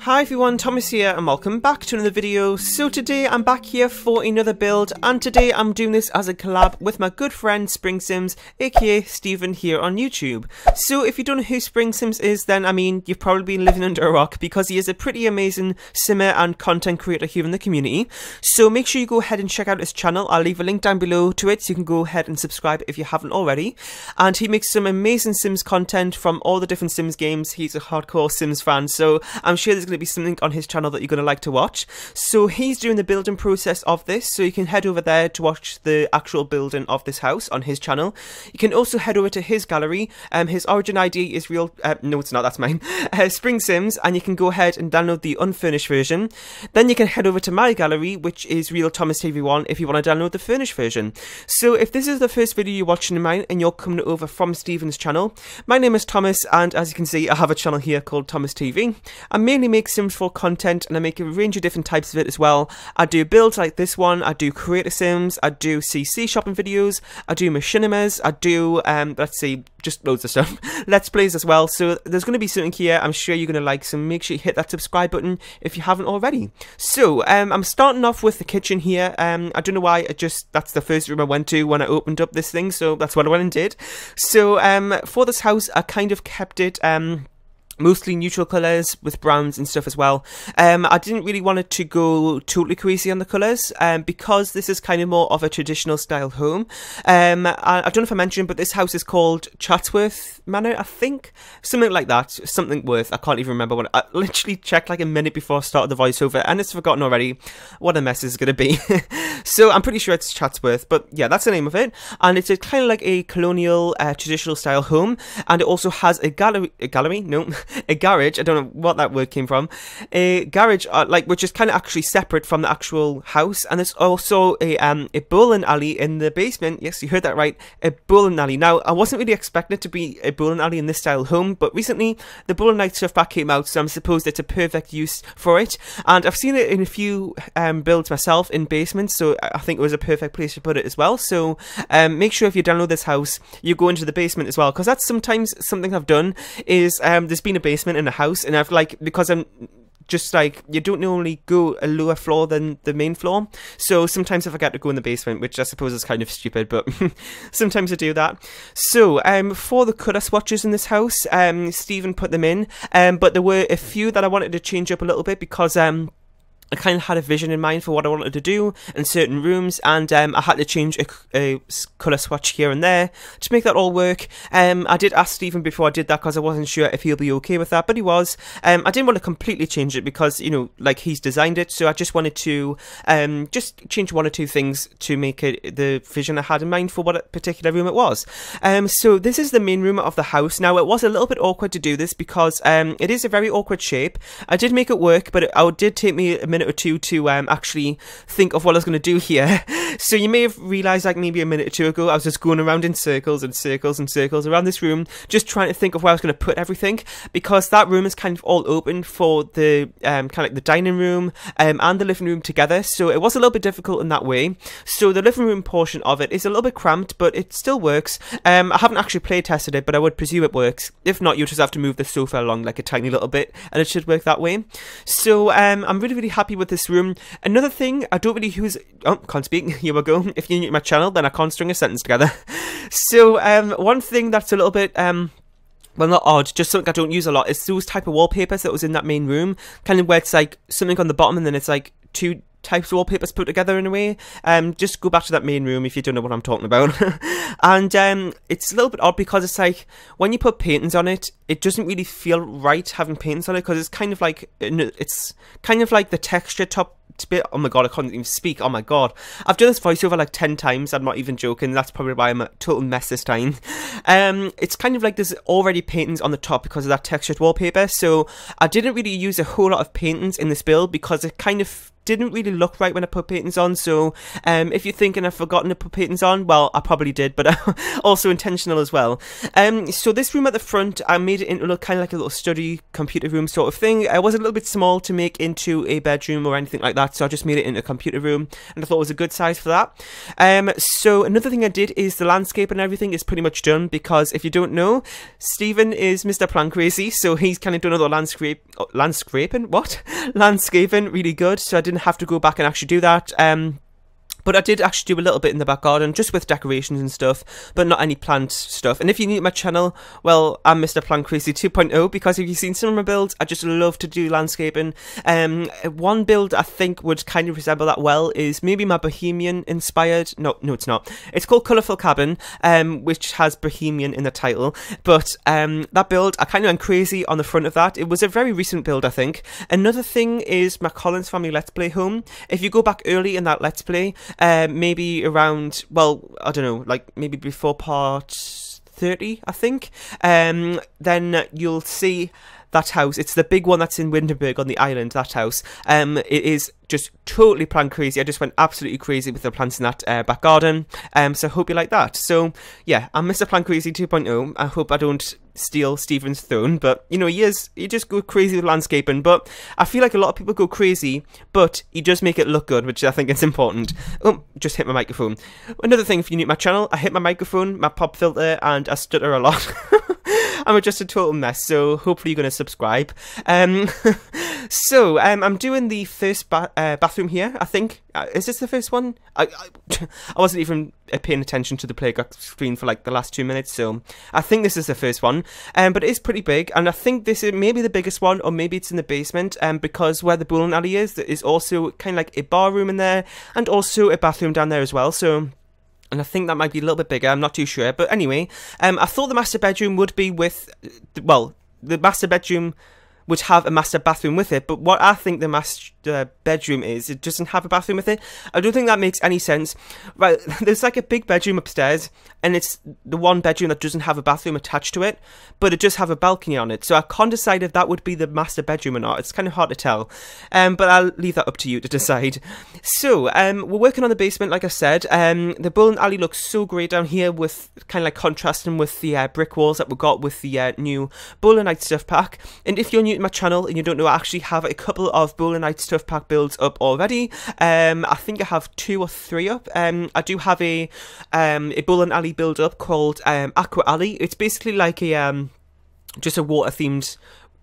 Hi everyone, Thomas here and welcome back to another video. So today I'm back here for another build, and today I'm doing this as a collab with my good friend SpringSims, aka Steven here on YouTube. So if you don't know who SpringSims is, then I mean you've probably been living under a rock, because he is a pretty amazing simmer and content creator here in the community. So make sure you go ahead and check out his channel. I'll leave a link down below to it so you can go ahead and subscribe if you haven't already. And he makes some amazing Sims content from all the different Sims games. He's a hardcore Sims fan, so I'm sure there's going to be something on his channel that you're going to like to watch. So he's doing the building process of this, so you can head over there to watch the actual building of this house on his channel. You can also head over to his gallery. His origin ID is real, no it's not, that's mine, SpringSims, and you can go ahead and download the unfurnished version. Then you can head over to my gallery, which is Real Thomas TV1, if you want to download the furnished version. So if this is the first video you're watching of mine and you're coming over from Steven's channel, my name is Thomas, and as you can see I have a channel here called Thomas TV. I mainly make Sims 4 content, and I make a range of different types of it as well. I do builds like this one, I do creator Sims, I do CC shopping videos, I do machinimas, I do let's see, just loads of stuff, let's plays as well. So there's going to be something here I'm sure you're going to like, so make sure you hit that subscribe button if you haven't already. So I'm starting off with the kitchen here. I don't know why, that's the first room I went to when I opened up this thing, so that's what I went and did. So for this house I kind of kept it mostly neutral colours with browns and stuff as well. I didn't really want it to go totally crazy on the colours, because this is kind of more of a traditional style home. I don't know if I mentioned, but this house is called CHATSWORTH Manor, I think, something like that, something worth, I can't even remember when I literally checked like a minute before I started the voiceover and it's forgotten already. What a mess this is going to be. So I'm pretty sure it's Chatsworth, but yeah, that's the name of it, and it's kind of like a colonial traditional style home, and it also has a garage, I don't know what that word came from, a garage which is kind of actually separate from the actual house, and there's also a bowling alley in the basement. Yes, you heard that right, a bowling alley. Now I wasn't really expecting it to be a bowling alley in this style home, but recently the bowling night stuff back came out, so I'm supposed it's a perfect use for it, and I've seen it in a few builds myself in basements, so I think it was a perfect place to put it as well. So make sure if you download this house you go into the basement as well, because that's sometimes something I've done is there's been a basement in a house, and I've because I'm just you don't normally go a lower floor than the main floor, so sometimes I forget to go in the basement, which I suppose is kind of stupid, but sometimes I do that. So for the colour swatches in this house, Stephen put them in, but there were a few that I wanted to change up a little bit, because I kind of had a vision in mind for what I wanted to do in certain rooms, and I had to change a colour swatch here and there to make that all work. I did ask Stephen before I did that, because I wasn't sure if he'll be okay with that, but he was. I didn't want to completely change it, because, you know, like, he's designed it, so I just wanted to just change one or two things to make it the vision I had in mind for what particular room it was. So this is the main room of the house. Now, it was a little bit awkward to do this, because it is a very awkward shape. I did make it work, but it did take me a minute or two to actually think of what I was going to do here. So you may have realised, like, maybe a minute or two ago, I was just going around in circles and circles and circles around this room, just trying to think of where I was going to put everything, because that room is kind of all open for the kind of like the dining room and the living room together, so it was a little bit difficult in that way. So the living room portion of it is a little bit cramped, but it still works. I haven't actually play tested it, but I would presume it works. If not, you just have to move the sofa along like a tiny little bit, and it should work that way. So I'm really happy with this room. Another thing, I don't really use, can't speak, here we go. If you're new to my channel, then I can't string a sentence together. So one thing that's a little bit well, not odd, just something I don't use a lot, is those type of wallpapers that was in that main room, kind of where it's like something on the bottom and then it's like two types of wallpapers put together in a way. Just go back to that main room if you don't know what I'm talking about. And it's a little bit odd, because it's like when you put paintings on it, it doesn't really feel right having paintings on it, because it's kind of like the texture top bit. Oh my god, I can't even speak. Oh my god, I've done this voiceover like 10 times, I'm not even joking. That's probably why I'm a total mess this time. It's kind of like there's already paintings on the top because of that textured wallpaper, so I didn't really use a whole lot of paintings in this build, because it kind of didn't really look right when I put paintings on, so if you're thinking I've forgotten to put paintings on, well, I probably did, but also intentional as well. So this room at the front, I made it into kind of like a little study computer room sort of thing. It was a little bit small to make into a bedroom or anything like that, so I just made it into a computer room, and I thought it was a good size for that. So another thing I did is the landscape and everything is pretty much done, because if you don't know, Stephen is Mr. Plan Crazy, so he's kind of done all the landscaping really good, so I didn't have to go back and actually do that. But I did actually do a little bit in the back garden, just with decorations and stuff, but not any plant stuff. And if you're new to my channel, well, I'm Mr. Plant Crazy 2.0, because if you've seen some of my builds, I just love to do landscaping. One build I think would kind of resemble that well is maybe my Bohemian inspired, no it's not. It's called Colourful Cabin, which has Bohemian in the title. But that build, I kind of went crazy on the front of that. It was a very recent build, I think. Another thing is my Collins Family Let's Play home. If you go back early in that Let's Play, maybe around, well, I don't know, like maybe before part 30, I think, then you'll see that house. It's the big one that's in Winterberg on the island, that house. It is just totally plant crazy. I just went absolutely crazy with the plants in that back garden. So I hope you like that. So yeah, I'm Mr. Plant Crazy 2.0. I hope I don't steal Stephen's throne, but you know, he just go crazy with landscaping. But I feel like a lot of people go crazy, but he does make it look good, which I think is important. Oh, just hit my microphone. Another thing, if you're new to my channel, I hit my microphone, my pop filter, and I stutter a lot. I'm just a total mess, so hopefully you're going to subscribe. So I'm doing the first bathroom here, I think. Is this the first one? I wasn't even paying attention to the playground screen for like the last 2 minutes, so I think this is the first one. But it is pretty big, and I think this is maybe the biggest one, or maybe it's in the basement, because where the bowling alley is, there is also kind of like a bar room in there, and also a bathroom down there as well, so... And I think that might be a little bit bigger, I'm not too sure. But anyway, I thought the master bedroom would be with... Well, the master bedroom would have a master bathroom with it. But what I think the master bedroom is, it doesn't have a bathroom with it. I don't think that makes any sense. Right, there's like a big bedroom upstairs, and it's the one bedroom that doesn't have a bathroom attached to it, but it does have a balcony on it. So I can't decide if that would be the master bedroom or not. It's kind of hard to tell. But I'll leave that up to you to decide. So, we're working on the basement, like I said. The bowling alley looks so great down here, with kind of like contrasting with the brick walls that we got with the new Bowling Night stuff pack. And if you're new to my channel and you don't know, I actually have a couple of Bowling Night stuff pack builds up already. I think I have 2 or 3 up. I do have a bowling alley build up called Aqua Alley. It's basically like a just a water themed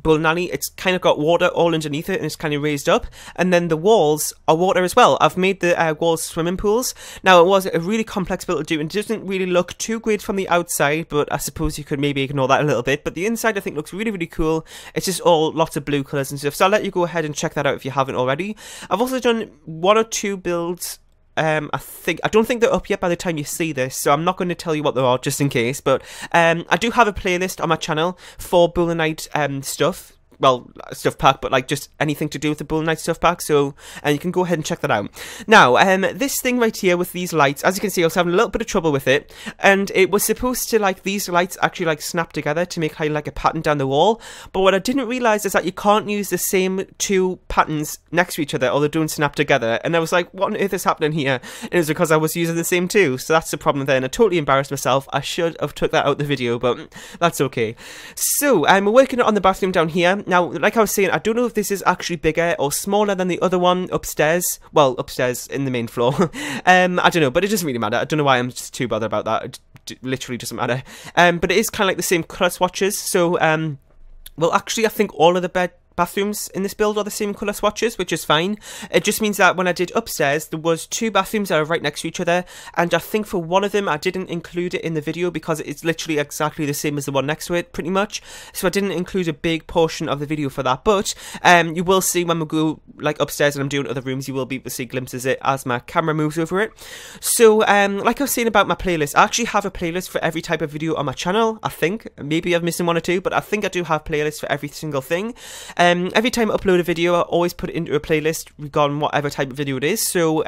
bowling alley. It's kind of got water all underneath it, and it's kind of raised up, and then the walls are water as well. I've made the walls swimming pools. Now, it was a really complex build to do, and it doesn't really look too great from the outside, but I suppose you could maybe ignore that a little bit. But the inside, I think, looks really, really cool. It's just all lots of blue colours and stuff, so I'll let you go ahead and check that out if you haven't already. I've also done 1 or 2 builds. I don't think they're up yet by the time you see this, so I'm not going to tell you what they are just in case, but I do have a playlist on my channel for Bowling Night stuff. Well, stuff pack, but like just anything to do with the Bowling Night stuff pack, so you can go ahead and check that out. Now, this thing right here with these lights, as you can see, I was having a little bit of trouble with it, and it was supposed to, like, these lights actually like snap together to make kind of like a pattern down the wall, but what I didn't realise is that you can't use the same 2 patterns next to each other, or they don't snap together, and I was like, what on earth is happening here? And it was because I was using the same 2, so that's the problem there, and I totally embarrassed myself. I should have took that out of the video, but that's okay. So, we're working on the bathroom down here. Now, like I was saying, I don't know if this is actually bigger or smaller than the other one upstairs. Well, upstairs in the main floor. I don't know, but it doesn't really matter. I don't know why I'm just too bothered about that. It literally doesn't matter. But it is kind of like the same colour swatches. So, well, actually, I think all of the bathrooms in this build are the same colour swatches, which is fine. It just means that when I did upstairs, there was 2 bathrooms that are right next to each other, and I think for one of them I didn't include it in the video because it's literally exactly the same as the one next to it, pretty much. So I didn't include a big portion of the video for that, but you will see when we go like upstairs and I'm doing other rooms, you will be able to see glimpses of it as my camera moves over it. So like I was saying about my playlist, I actually have a playlist for every type of video on my channel, I think. Maybe I'm missing 1 or 2, but I think I do have playlists for every single thing. Every time I upload a video, I always put it into a playlist regarding whatever type of video it is. So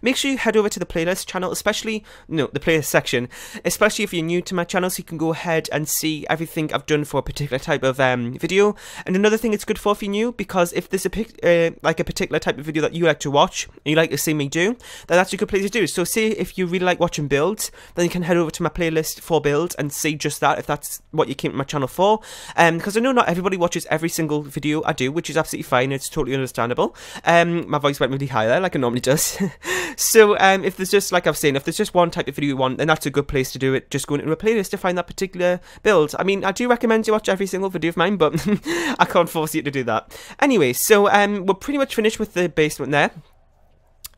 make sure you head over to the playlist channel, the playlist section, especially if you're new to my channel, so you can go ahead and see everything I've done for a particular type of video. And another thing it's good for if you're new, because if there's a particular type of video that you like to watch and you like to see me do, then that's a good place to do. So say if you really like watching builds, then you can head over to my playlist for builds and see just that, if that's what you came to my channel for. Because I know not everybody watches every single video I do, which is absolutely fine. It's totally understandable. My voice went really high there, like it normally does. So if there's just, like I was saying, if there's just one type of video you want, then that's a good place to do it. Just go into a playlist to find that particular build. I mean, I do recommend you watch every single video of mine, but I can't force you to do that. Anyway, so we're pretty much finished with the basement there.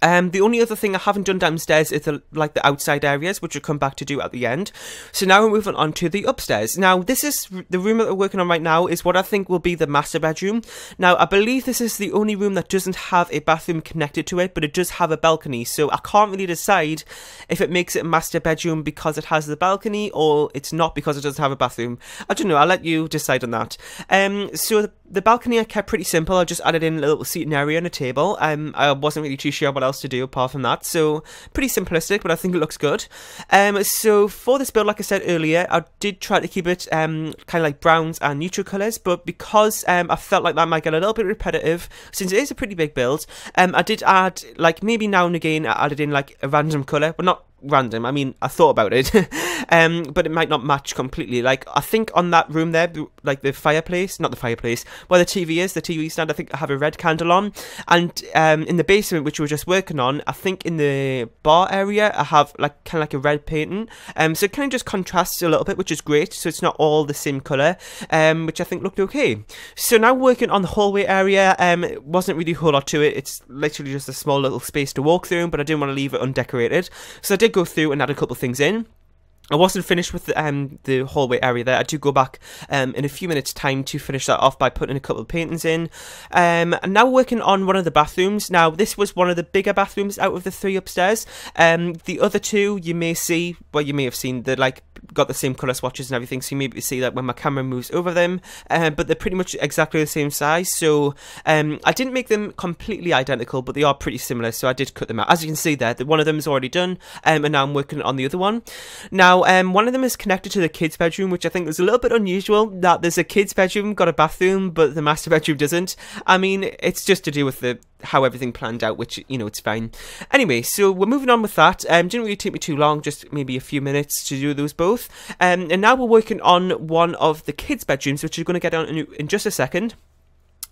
The only other thing I haven't done downstairs is the outside areas, which we'll come back to do at the end. So now we're moving on to the upstairs. Now, this is the room that we're working on right now, is what I think will be the master bedroom. Now, I believe this is the only room that doesn't have a bathroom connected to it, but it does have a balcony. So I can't really decide if it makes it a master bedroom because it has the balcony, or it's not because it doesn't have a bathroom. I don't know, I'll let you decide on that. So the balcony I kept pretty simple. I just added in a little seating area and a table. I wasn't really too sure what else to do apart from that, so pretty simplistic, but I think it looks good. So for this build, like I said earlier, I did try to keep it kind of like browns and neutral colours, but because I felt like that might get a little bit repetitive, since it is a pretty big build, I did add, like, maybe now and again I added in like a random colour, but not random, I mean, I thought about it, but it might not match completely. Like, I think on that room there, like the fireplace, not the fireplace, where the TV is, the TV stand, I think I have a red candle on, and in the basement, which we were just working on, I think in the bar area, I have like kind of like a red painting, so it kind of just contrasts a little bit, which is great, so it's not all the same colour, which I think looked okay. So now working on the hallway area, it wasn't really a whole lot to it, it's literally just a small little space to walk through, but I didn't want to leave it undecorated, so I did go through and add a couple things in. I wasn't finished with the hallway area there. I do go back in a few minutes time to finish that off by putting a couple of paintings in. And now working on one of the bathrooms. Now this was one of the bigger bathrooms out of the three upstairs. The other two you may see, well, you may have seen, they're like got the same colour swatches and everything, so you may see that when my camera moves over them, but they're pretty much exactly the same size. So I didn't make them completely identical, but they are pretty similar, so I did cut them out. As you can see there, one of them is already done, and now I'm working on the other one. Now one of them is connected to the kids' bedroom, which I think is a little bit unusual, that there's a kids' bedroom, got a bathroom, but the master bedroom doesn't. I mean, it's just to do with how everything planned out, which, you know, it's fine. Anyway, so we're moving on with that. Didn't really take me too long, just maybe a few minutes to do those both. And now we're working on one of the kids' bedrooms, which we're going to get on in just a second.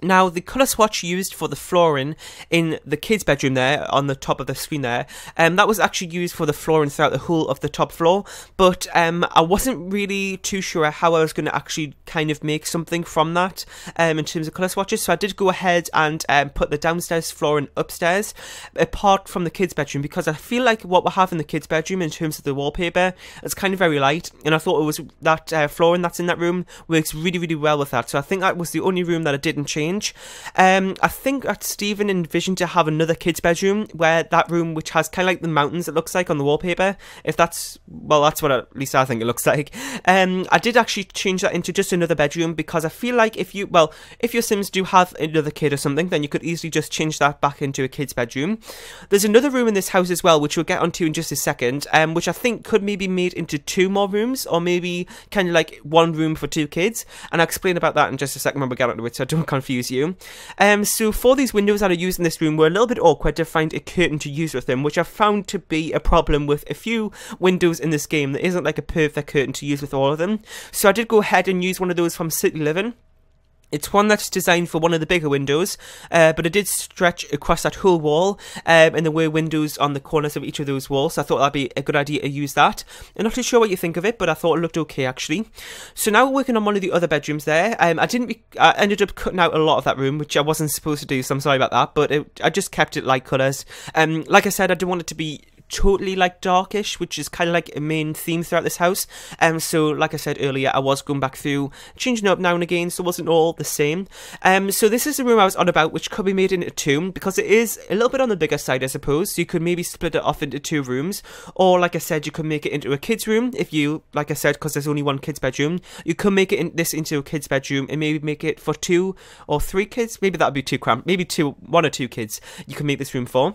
Now, the colour swatch used for the flooring in the kids' bedroom there, on the top of the screen there, that was actually used for the flooring throughout the whole of the top floor, but I wasn't really too sure how I was going to actually kind of make something from that in terms of colour swatches, so I did go ahead and put the downstairs flooring upstairs, apart from the kids' bedroom, because I feel like what we have in the kids' bedroom in terms of the wallpaper is kind of very light, and I thought it was that flooring that's in that room works really, really well with that, so I think that was the only room that I didn't change. I think that Stephen envisioned to have another kid's bedroom, where that room, which has kind of like the mountains it looks like on the wallpaper, if that's, well, that's what at least I think it looks like. I did actually change that into just another bedroom, because I feel like if your Sims do have another kid or something, then you could easily just change that back into a kid's bedroom. There's another room in this house as well, which we'll get onto in just a second, which I think could maybe made into 2 more rooms, or maybe kind of like 1 room for 2 kids, and I'll explain about that in just a second when we get onto it, so I don't confuse you. So for these windows that I used in this room, were a little bit awkward to find a curtain to use with them, which I found to be a problem with a few windows in this game. There isn't like a perfect curtain to use with all of them, so I did go ahead and use one of those from City Living. It's one that's designed for one of the bigger windows, but it did stretch across that whole wall, and there were windows on the corners of each of those walls, so I thought that'd be a good idea to use that. I'm not too sure what you think of it, but I thought it looked okay, actually. So now we're working on one of the other bedrooms there. I ended up cutting out a lot of that room, which I wasn't supposed to do, so I'm sorry about that, but I just kept it light colours. Like I said, I didn't want it to be totally like darkish, which is kind of like a main theme throughout this house. So like I said earlier, I was going back through, changing it up now and again, so it wasn't all the same. So this is the room I was on about, which could be made into two, because it is a little bit on the bigger side, I suppose. So you could maybe split it off into 2 rooms, or like I said, you could make it into a kid's room if you, like I said, because there's only 1 kid's bedroom. You could make it this into a kid's bedroom and maybe make it for 2 or 3 kids. Maybe that would be too cramped. Maybe 1 or 2 kids you can make this room for.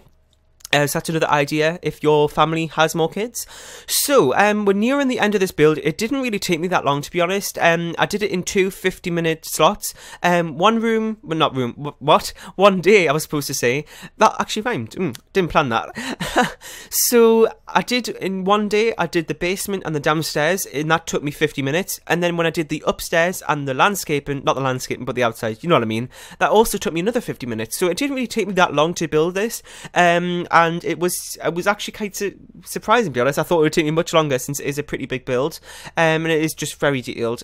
So that's another idea if your family has more kids. So, we're nearing the end of this build. It didn't really take me that long, to be honest. I did it in 2 50-minute slots. One day, I was supposed to say. That actually rhymed. Didn't plan that. So, I did, in one day, I did the basement and the downstairs, and that took me 50 minutes. And then when I did the upstairs and the landscaping, not the landscaping, but the outside, you know what I mean? That also took me another 50 minutes. So, it didn't really take me that long to build this. And it was actually quite surprising, to be honest. I thought it would take me much longer, since it is a pretty big build, and it is just very detailed.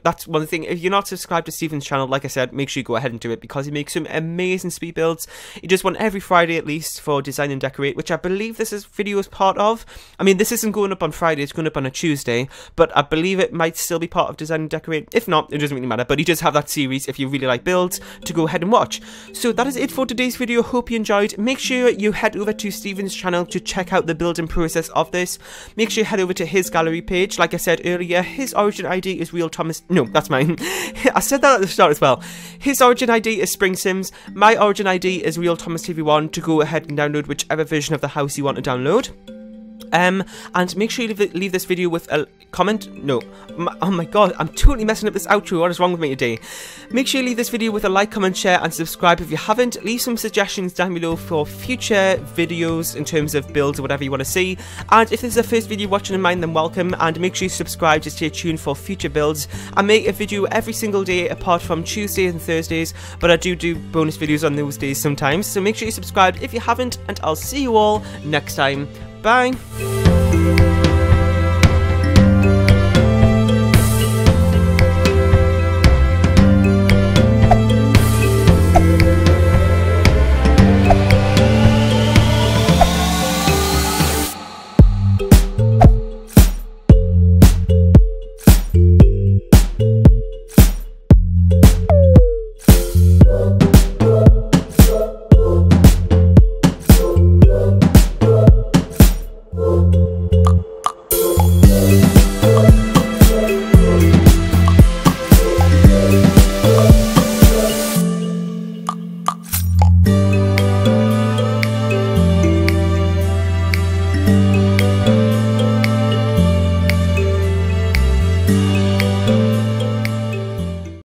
That's one thing. If you're not subscribed to Stephen's channel, like I said, make sure you go ahead and do it, because he makes some amazing speed builds. He does one every Friday at least for Design and Decorate, which I believe this video is part of. I mean, this isn't going up on Friday, it's going up on a Tuesday, but I believe it might still be part of Design and Decorate. If not, it doesn't really matter, but he does have that series if you really like builds to go ahead and watch. So that is it for today's video. Hope you enjoyed. Make sure you head over to Stephen's channel to check out the building process of this. Make sure you head over to his gallery page. Like I said earlier, his origin ID is Real Thomas. No, that's mine. I said that at the start as well. His origin ID is SpringSims. My origin ID is Real Thomas TV1 to go ahead and download whichever version of the house you want to download. And make sure you leave this video with a comment. No, oh my god, I'm totally messing up this outro. What is wrong with me today? Make sure you leave this video with a like, comment, share, and subscribe if you haven't. Leave some suggestions down below for future videos in terms of builds or whatever you want to see. And if this is the first video you're watching of mine, then welcome. And make sure you subscribe to stay tuned for future builds. I make a video every single day apart from Tuesdays and Thursdays, but I do bonus videos on those days sometimes. So make sure you subscribe if you haven't, and I'll see you all next time. Bye.